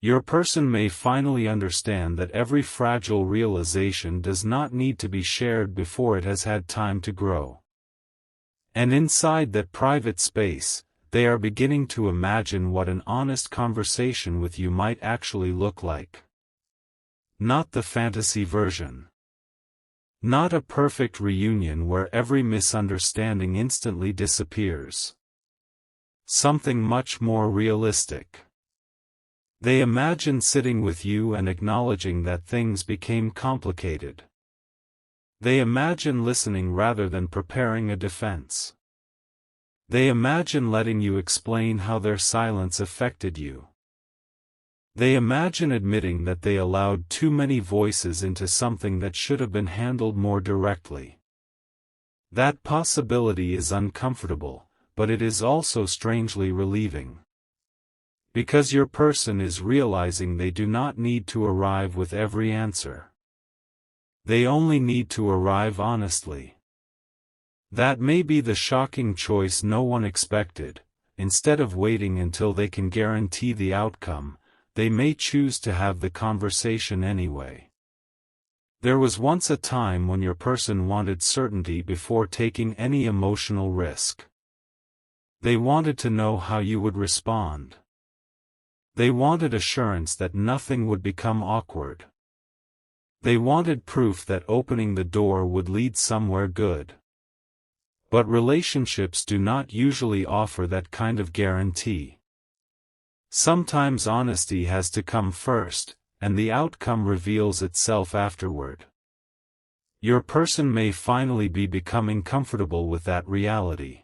Your person may finally understand that every fragile realization does not need to be shared before it has had time to grow. And inside that private space, they are beginning to imagine what an honest conversation with you might actually look like. Not the fantasy version. Not a perfect reunion where every misunderstanding instantly disappears. Something much more realistic. They imagine sitting with you and acknowledging that things became complicated. They imagine listening rather than preparing a defense. They imagine letting you explain how their silence affected you. They imagine admitting that they allowed too many voices into something that should have been handled more directly. That possibility is uncomfortable, but it is also strangely relieving. Because your person is realizing they do not need to arrive with every answer. They only need to arrive honestly. That may be the shocking choice no one expected. Instead of waiting until they can guarantee the outcome, they may choose to have the conversation anyway. There was once a time when your person wanted certainty before taking any emotional risk. They wanted to know how you would respond. They wanted assurance that nothing would become awkward. They wanted proof that opening the door would lead somewhere good. But relationships do not usually offer that kind of guarantee. Sometimes honesty has to come first, and the outcome reveals itself afterward. Your person may finally be becoming comfortable with that reality.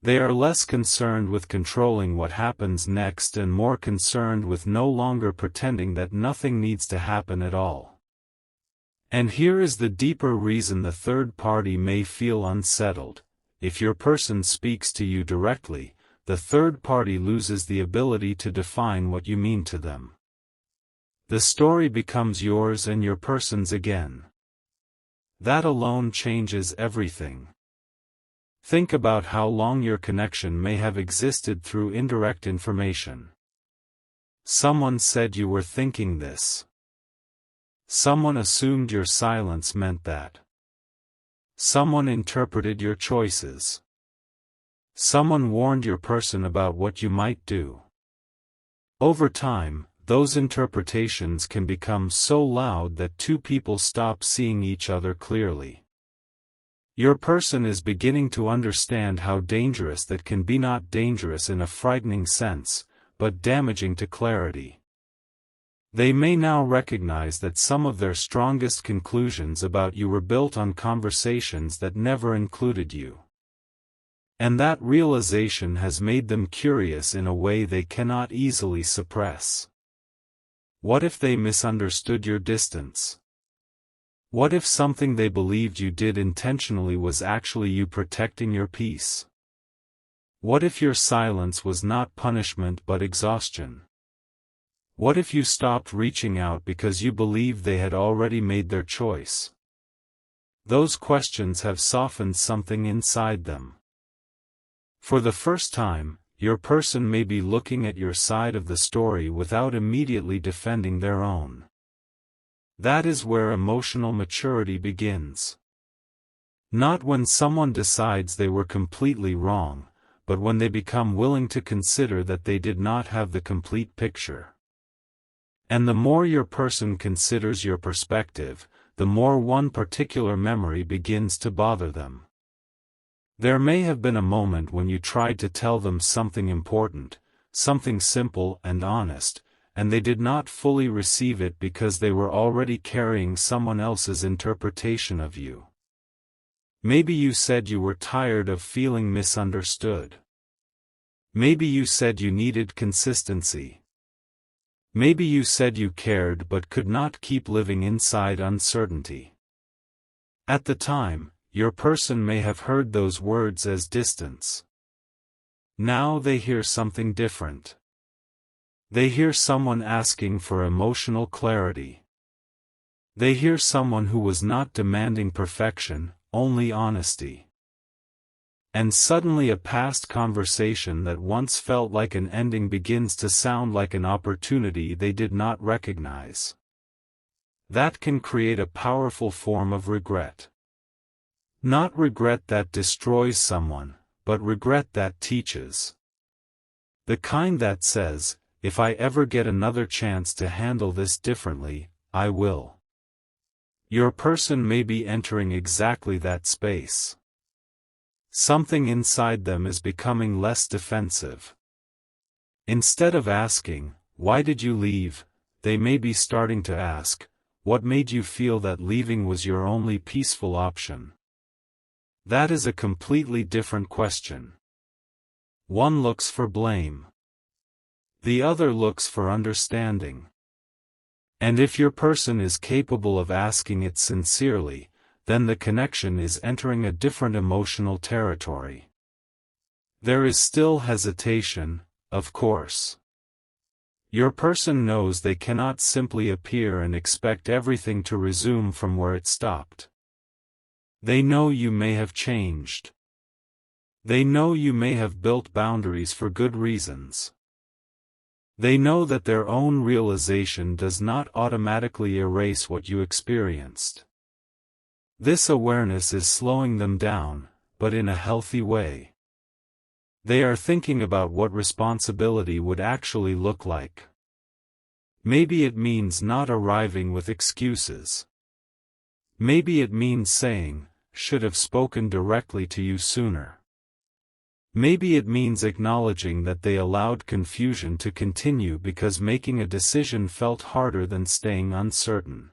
They are less concerned with controlling what happens next and more concerned with no longer pretending that nothing needs to happen at all. And here is the deeper reason the third party may feel unsettled. If your person speaks to you directly, the third party loses the ability to define what you mean to them. The story becomes yours and your person's again. That alone changes everything. Think about how long your connection may have existed through indirect information. Someone said you were thinking this. Someone assumed your silence meant that. Someone interpreted your choices. Someone warned your person about what you might do. Over time, those interpretations can become so loud that two people stop seeing each other clearly. Your person is beginning to understand how dangerous that can be, not dangerous in a frightening sense, but damaging to clarity. They may now recognize that some of their strongest conclusions about you were built on conversations that never included you. And that realization has made them curious in a way they cannot easily suppress. What if they misunderstood your distance? What if something they believed you did intentionally was actually you protecting your peace? What if your silence was not punishment but exhaustion? What if you stopped reaching out because you believed they had already made their choice? Those questions have softened something inside them. For the first time, your person may be looking at your side of the story without immediately defending their own. That is where emotional maturity begins. Not when someone decides they were completely wrong, but when they become willing to consider that they did not have the complete picture. And the more your person considers your perspective, the more one particular memory begins to bother them. There may have been a moment when you tried to tell them something important, something simple and honest, and they did not fully receive it because they were already carrying someone else's interpretation of you. Maybe you said you were tired of feeling misunderstood. Maybe you said you needed consistency. Maybe you said you cared but could not keep living inside uncertainty. At the time, your person may have heard those words as distance. Now they hear something different. They hear someone asking for emotional clarity. They hear someone who was not demanding perfection, only honesty. And suddenly a past conversation that once felt like an ending begins to sound like an opportunity they did not recognize. That can create a powerful form of regret. Not regret that destroys someone, but regret that teaches. The kind that says, if I ever get another chance to handle this differently, I will. Your person may be entering exactly that space. Something inside them is becoming less defensive. Instead of asking, why did you leave, they may be starting to ask, what made you feel that leaving was your only peaceful option? That is a completely different question. One looks for blame. The other looks for understanding. And if your person is capable of asking it sincerely, then the connection is entering a different emotional territory. There is still hesitation, of course. Your person knows they cannot simply appear and expect everything to resume from where it stopped. They know you may have changed. They know you may have built boundaries for good reasons. They know that their own realization does not automatically erase what you experienced. This awareness is slowing them down, but in a healthy way. They are thinking about what responsibility would actually look like. Maybe it means not arriving with excuses. Maybe it means saying, should have spoken directly to you sooner. Maybe it means acknowledging that they allowed confusion to continue because making a decision felt harder than staying uncertain.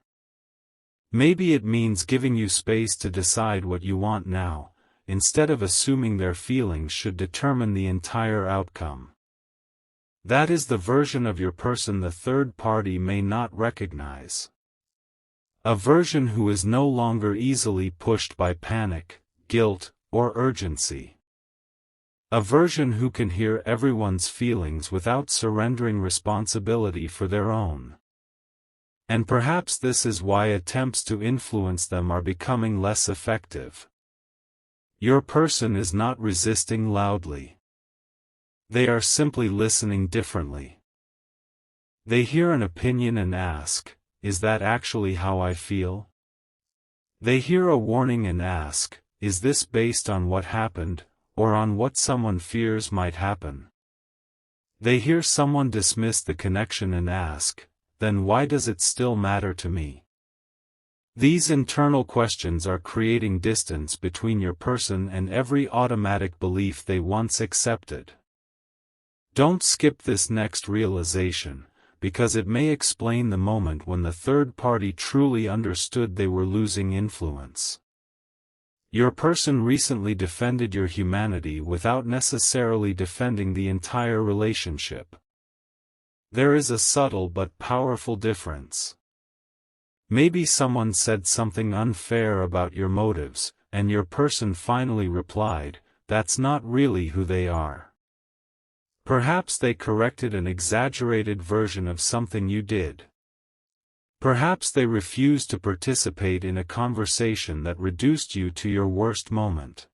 Maybe it means giving you space to decide what you want now, instead of assuming their feelings should determine the entire outcome. That is the version of your person the third party may not recognize. A version who is no longer easily pushed by panic, guilt, or urgency. A version who can hear everyone's feelings without surrendering responsibility for their own. And perhaps this is why attempts to influence them are becoming less effective. Your person is not resisting loudly. They are simply listening differently. They hear an opinion and ask, "Is that actually how I feel?" They hear a warning and ask, "Is this based on what happened, or on what someone fears might happen?" They hear someone dismiss the connection and ask, "Then why does it still matter to me?" These internal questions are creating distance between your person and every automatic belief they once accepted. Don't skip this next realization, because it may explain the moment when the third party truly understood they were losing influence. Your person recently defended your humanity without necessarily defending the entire relationship. There is a subtle but powerful difference. Maybe someone said something unfair about your motives, and your person finally replied, "That's not really who they are." Perhaps they corrected an exaggerated version of something you did. Perhaps they refused to participate in a conversation that reduced you to your worst moment.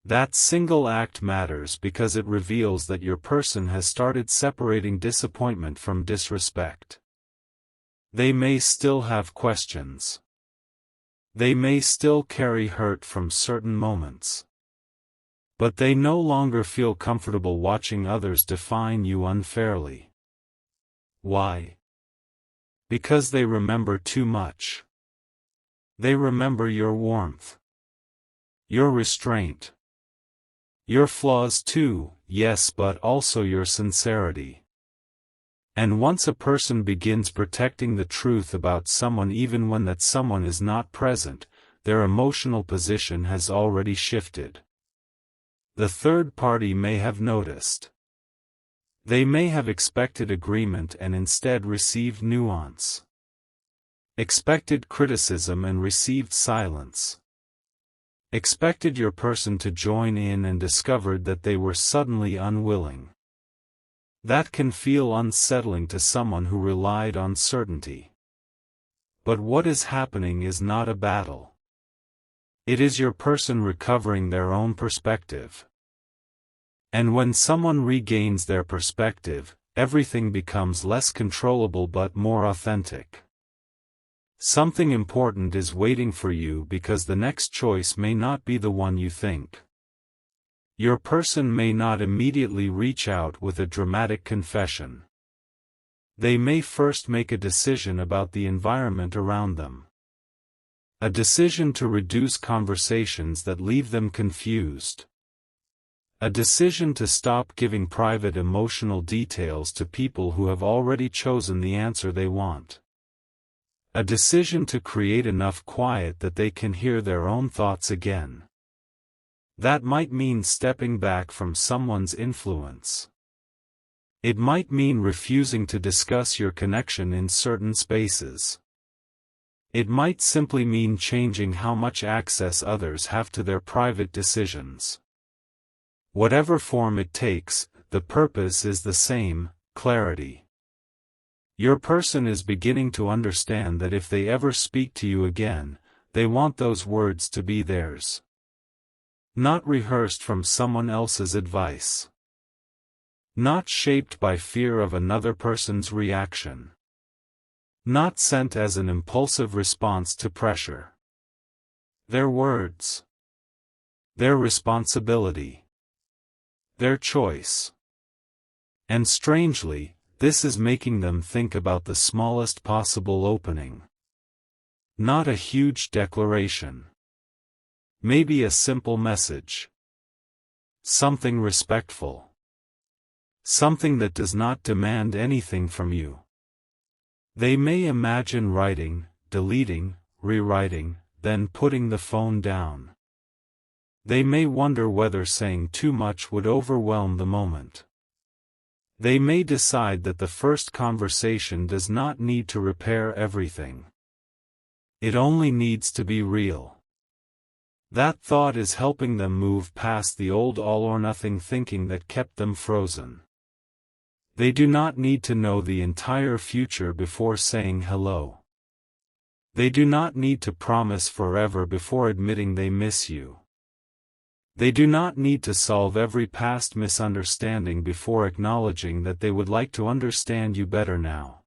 That single act matters because it reveals that your person has started separating disappointment from disrespect. They may still have questions. They may still carry hurt from certain moments. But they no longer feel comfortable watching others define you unfairly. Why? Because they remember too much. They remember your warmth, your restraint, your flaws too, yes, but also your sincerity. And once a person begins protecting the truth about someone even when that someone is not present, their emotional position has already shifted. The third party may have noticed. They may have expected agreement and instead received nuance. Expected criticism and received silence. Expected your person to join in and discovered that they were suddenly unwilling. That can feel unsettling to someone who relied on certainty. But what is happening is not a battle. It is your person recovering their own perspective. And when someone regains their perspective, everything becomes less controllable but more authentic. Something important is waiting for you because the next choice may not be the one you think. Your person may not immediately reach out with a dramatic confession. They may first make a decision about the environment around them. A decision to reduce conversations that leave them confused. A decision to stop giving private emotional details to people who have already chosen the answer they want. A decision to create enough quiet that they can hear their own thoughts again. That might mean stepping back from someone's influence. It might mean refusing to discuss your connection in certain spaces. It might simply mean changing how much access others have to their private decisions. Whatever form it takes, the purpose is the same: clarity. Your person is beginning to understand that if they ever speak to you again, they want those words to be theirs. Not rehearsed from someone else's advice. Not shaped by fear of another person's reaction. Not sent as an impulsive response to pressure. Their words. Their responsibility. Their choice. And strangely, this is making them think about the smallest possible opening. Not a huge declaration. Maybe a simple message. Something respectful. Something that does not demand anything from you. They may imagine writing, deleting, rewriting, then putting the phone down. They may wonder whether saying too much would overwhelm the moment. They may decide that the first conversation does not need to repair everything. It only needs to be real. That thought is helping them move past the old all-or-nothing thinking that kept them frozen. They do not need to know the entire future before saying hello. They do not need to promise forever before admitting they miss you. They do not need to solve every past misunderstanding before acknowledging that they would like to understand you better now.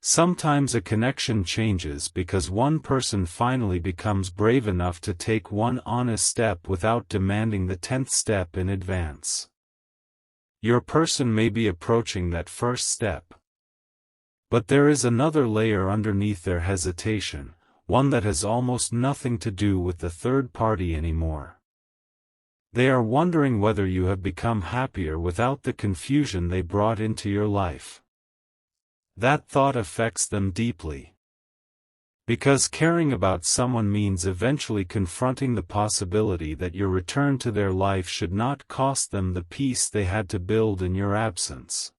Sometimes a connection changes because one person finally becomes brave enough to take one honest step without demanding the 10th step in advance. Your person may be approaching that first step. But there is another layer underneath their hesitation, one that has almost nothing to do with the third party anymore. They are wondering whether you have become happier without the confusion they brought into your life. That thought affects them deeply. Because caring about someone means eventually confronting the possibility that your return to their life should not cost them the peace they had to build in your absence.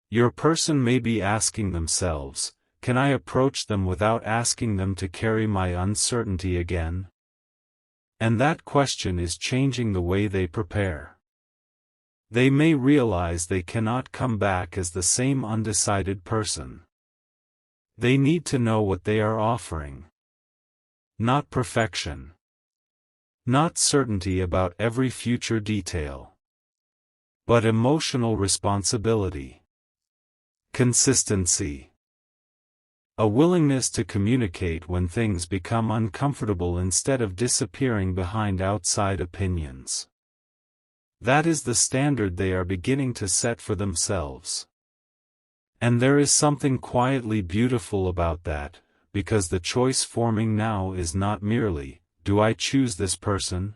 Your person may be asking themselves, can I approach them without asking them to carry my uncertainty again? And that question is changing the way they prepare. They may realize they cannot come back as the same undecided person. They need to know what they are offering. Not perfection. Not certainty about every future detail. But emotional responsibility. Consistency. A willingness to communicate when things become uncomfortable instead of disappearing behind outside opinions. That is the standard they are beginning to set for themselves. And there is something quietly beautiful about that, because the choice forming now is not merely, do I choose this person?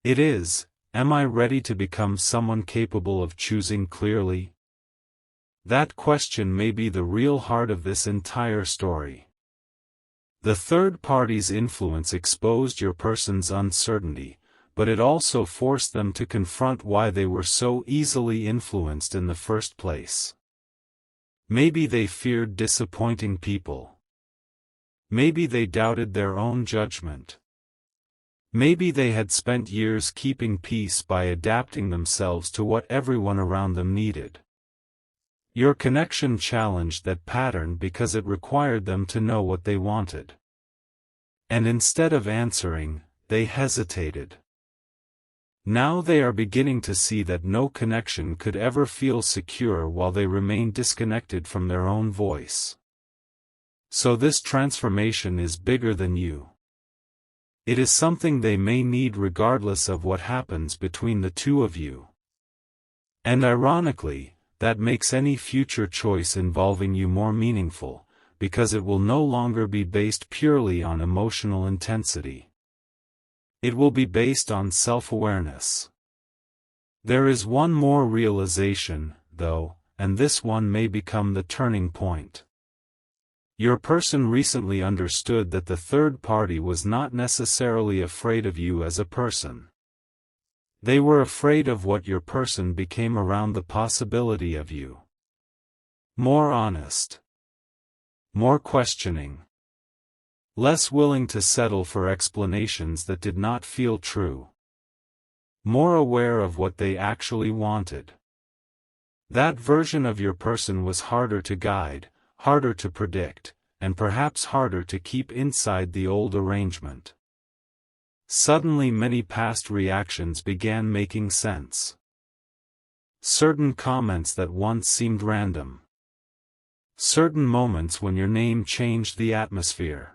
It is, am I ready to become someone capable of choosing clearly? That question may be the real heart of this entire story. The third party's influence exposed your person's uncertainty, but it also forced them to confront why they were so easily influenced in the first place. Maybe they feared disappointing people. Maybe they doubted their own judgment. Maybe they had spent years keeping peace by adapting themselves to what everyone around them needed. Your connection challenged that pattern because it required them to know what they wanted. And instead of answering, they hesitated. Now they are beginning to see that no connection could ever feel secure while they remain disconnected from their own voice. So this transformation is bigger than you. It is something they may need regardless of what happens between the two of you. And ironically, that makes any future choice involving you more meaningful, because it will no longer be based purely on emotional intensity. It will be based on self-awareness. There is one more realization, though, and this one may become the turning point. Your person recently understood that the third party was not necessarily afraid of you as a person. They were afraid of what your person became around the possibility of you. More honest. More questioning. Less willing to settle for explanations that did not feel true. More aware of what they actually wanted. That version of your person was harder to guide, harder to predict, and perhaps harder to keep inside the old arrangement. Suddenly many past reactions began making sense. Certain comments that once seemed random. Certain moments when your name changed the atmosphere.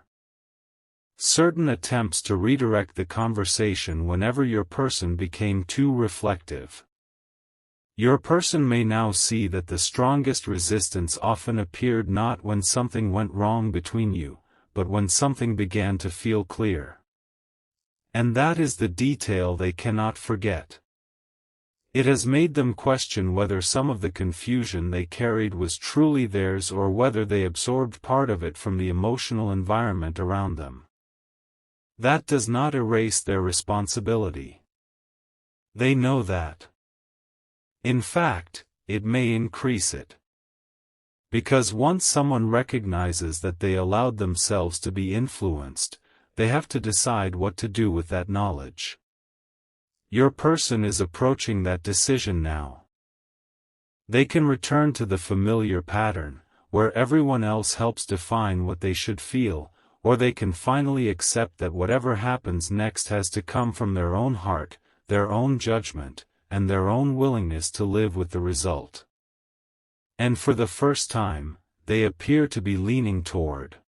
Certain attempts to redirect the conversation whenever your person became too reflective. Your person may now see that the strongest resistance often appeared not when something went wrong between you, but when something began to feel clear. And that is the detail they cannot forget. It has made them question whether some of the confusion they carried was truly theirs or whether they absorbed part of it from the emotional environment around them. That does not erase their responsibility. They know that. In fact, it may increase it. Because once someone recognizes that they allowed themselves to be influenced, they have to decide what to do with that knowledge. Your person is approaching that decision now. They can return to the familiar pattern, where everyone else helps define what they should feel, or they can finally accept that whatever happens next has to come from their own heart, their own judgment, and their own willingness to live with the result. And for the first time, they appear to be leaning toward